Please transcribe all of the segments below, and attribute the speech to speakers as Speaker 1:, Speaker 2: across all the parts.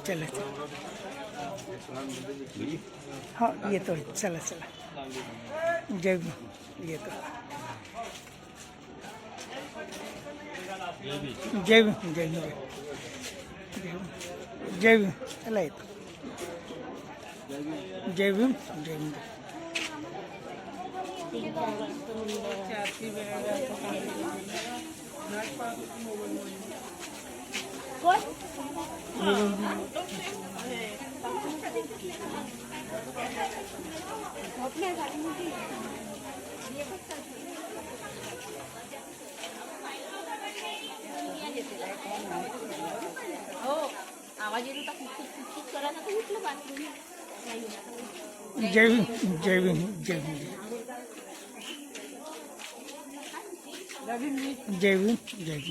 Speaker 1: चला हाँ येतो चला चला जय येतो जय जय जय चला येतो जय भीम जय भीम
Speaker 2: आवाज येतो करा ना उठलं बाथरूम
Speaker 1: जय भीम जय भीम जय भीम जय भीम जय भीम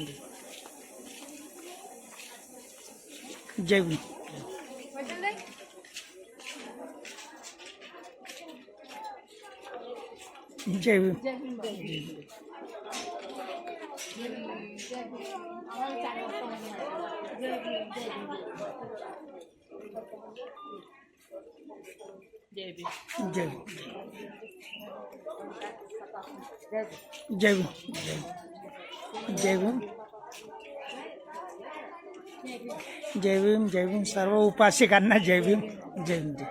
Speaker 1: जय भीम जय भीम जय जय भीम जय भीम जय भीम जय भीम सर्व उपासिकांना जय भीम जय भीम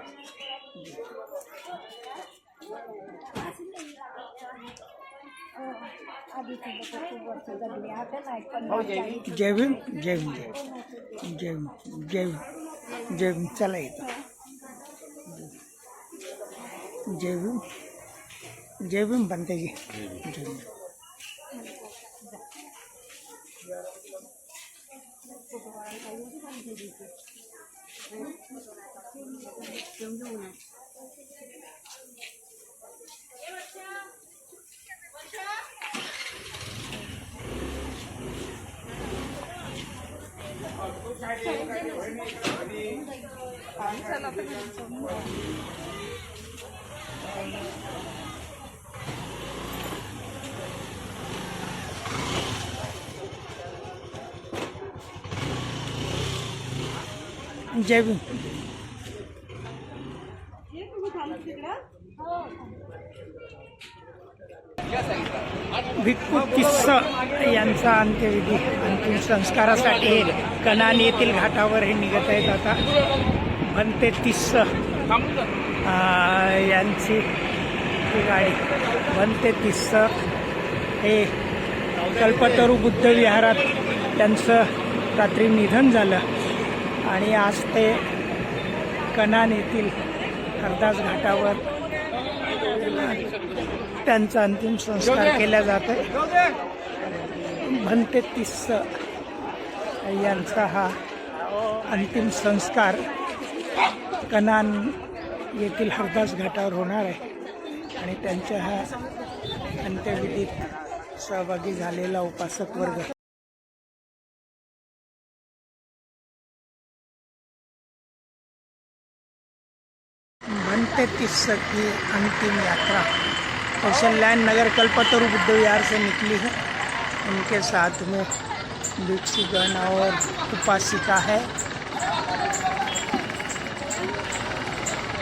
Speaker 1: जय भीम जय भीम जय भीम जय जय भीम चला येतो जय भीम जय भीम बनते जी जय भीम जय भीम भिक्खू तिस्स यांचा अंत्यविधी अंतिम संस्कारासाठी कनान येथील घाटावर हे निघत आहेत आता भंते तिस्स यांची ही गाडी भंते तिस्स हे कल्पतरू बुद्ध विहारात त्यांचं रात्री निधन झालं आणि आज ते कनान येथील हरदास घाटावर त्यांचा अंतिम संस्कार केला जात आहे। भंते तिस्स यांचा हा अंतिम संस्कार कनान येथील हरदास घाटावर होणार आहे आणि त्यांच्या ह्या अंत्यविधीत सहभागी झालेला उपासक वर्ग भंते तिस्स की अंतिम यात्रा कौशल्यान नगर कल्पतरू बुद्ध विहार से निकली है। उनके साथ में भिक्षुगण और उपासिका है।